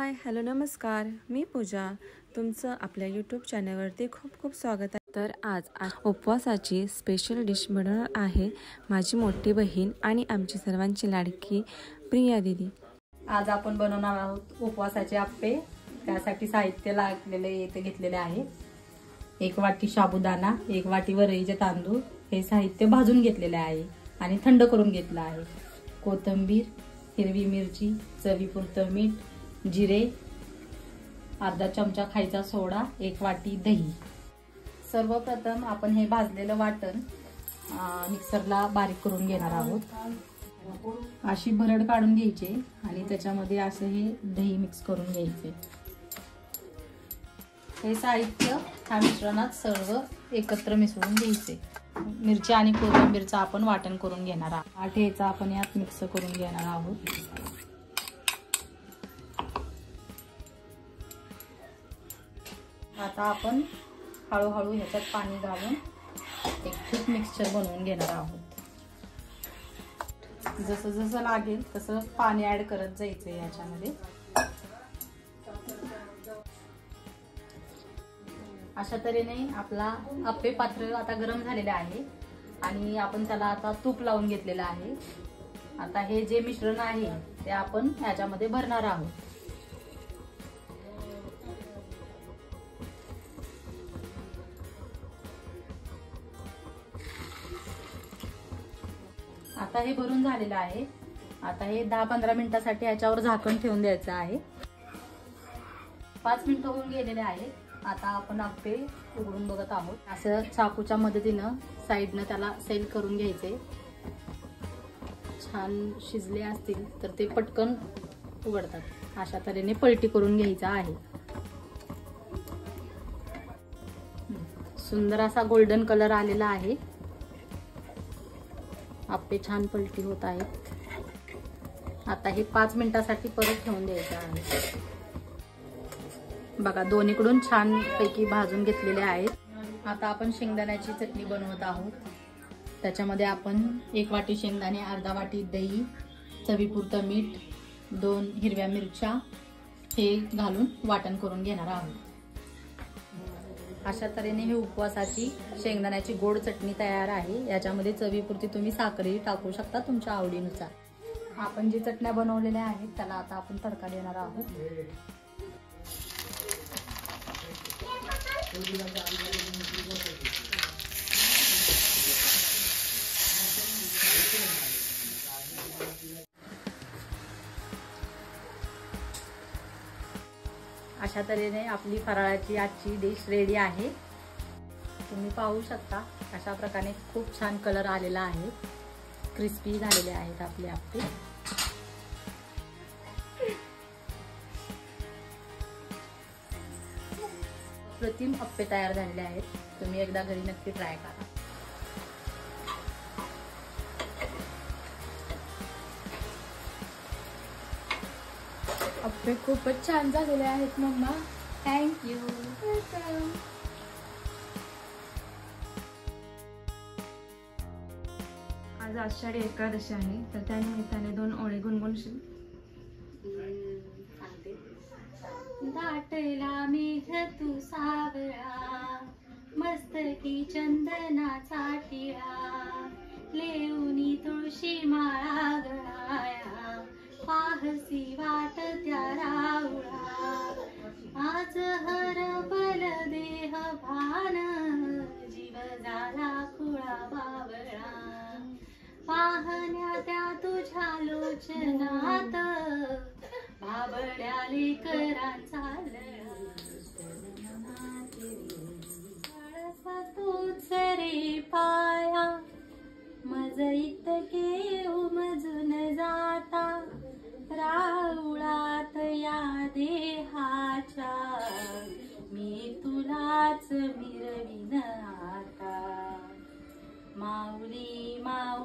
Hi hello नमस्कार, मी पूजा. तुमचं आपल्या यूट्यूब चॅनलवरती खूप खूप स्वागत आहे. तर आज उपवासाची स्पेशल डिश बनवणार आहे माझी मोठी बहीण आणि आमची सर्वांची लाडकी प्रिया दीदी. आज आपण बनवणार आहोत उपवासाचे आप्पे. त्यासाठी साहित्य लागलेले येथे घेतलेले आहे. 1 वाटी साबुदाणा, 1 वाटी वरईचे तांदूळ हे साहित्य भाजून घेतलेले आहे आणि थंड करून घेतलं आहे. कोथिंबीर, हिरवी मिरची, चवीपुरतं मीठ, जिरे, अर्धा चमचा खायचा सोडा, 1 वाटी दही. सर्वप्रथम आपण हे भाजलेलं वाटण मिक्सरला बारीक करून घेणार आहोत. अशी भरड काढून घ्यायची आणि त्याच्यामध्ये असं हे दही मिक्स करून घ्यायचे. हे साहित्य ह्या मिश्रणात सर्व एकत्र मिसळून घ्यायचे. मिरची आणि कोथिंबीरचं आपण वाटण करून घेणार आहोत. आठेचा आपण यात मिक्स करून घेणार आहोत. आता आपण हळूहळू ह्याच्यात पाणी घालून एक थिक मिक्सचर बनवून घेणार आहोत. जसं जसं लागेल तसं पाणी ऍड करत जायचं याच्यामध्ये. अशा तऱ्हेने आपला आप्पे पात्र आता गरम झालेले आहे आणि आपण त्याला आता तूप लावून घेतलेलं आहे. आता हे जे मिश्रण आहे ते आपण ह्याच्यामध्ये भरणार आहोत. आता हे भरून झालेलं आहे. आता हे 10-15 मिनिटांसाठी याच्यावर झाकण ठेवून द्यायचं आहे. 5 मिनिटं होऊन गेलेले आहेत. आता आपण आप्पे उघडून बघत आहोत. असं चाकूच्या मदतीनं साईडनं त्याला सेल करून घ्यायचे. छान शिजले असतील तर ते पटकन उघडतात. अशा तऱ्हेने पलटी करून घ्यायचा आहे. सुंदर असा गोल्डन कलर आलेला आहे. आप्पे छान पलटी होत आहेत. आता हे 5 मिनिटांसाठी परत ठेवून द्यायचं आहे. बघा दोन्हीकडून छान पैकी भाजून घेतलेले आहेत. आता आपण शेंगदाण्याची चटणी बनवत आहोत. त्याच्यामध्ये आपण 1 वाटी शेंगदाणे, अर्धा वाटी दही, चवीपुरतं मीठ, 2 हिरव्या मिरच्या हे घालून वाटण करून घेणार आहोत. अशा तऱ्हेने ही उपवासाची शेंगदाण्याची गोड चटणी तयार आहे. याच्यामध्ये चवीपुरती तुम्ही साखरही टाकू शकता तुमच्या आवडीनुसार. आपण जी चटण्या बनवलेल्या आहेत त्याला आता आपण तडका देणार आहोत. अशा तऱ्हेने आपली फराळाची आजची डिश रेडी आहे. तुम्ही पाहू शकता अशा प्रकारे खूप छान कलर आलेला आहे. क्रिस्पी झालेले आहेत आपले आप्पे. अप्रतिम आप्पे तयार झालेले आहेत. तुम्ही एकदा घरी नक्की ट्राय करा. आप्पे खूपच छान झालेले आहेत मम्मा. थँक्यू. आज आषाढी एकादशी आहे तर त्यानिमित्ताने 2 ओळी गुणगुण दाटला मेघ तू सावळा, मस्तकी चंदनाचा टिळा, लेऊनी तुळशी माळा गळाया, पाहसी वाट त्या राऊळा. आज हरपल देह भान, जीव झाला खुळा बावळा. पाहण्या त्या तुझ्या लोचनात, बाबड्या लेकरांचा लळा. तूच रे पाया, मज इतके उमजून जाता, राऊळात या देहाच्या, मी तुलाच मिरवीन आता. माऊली माऊली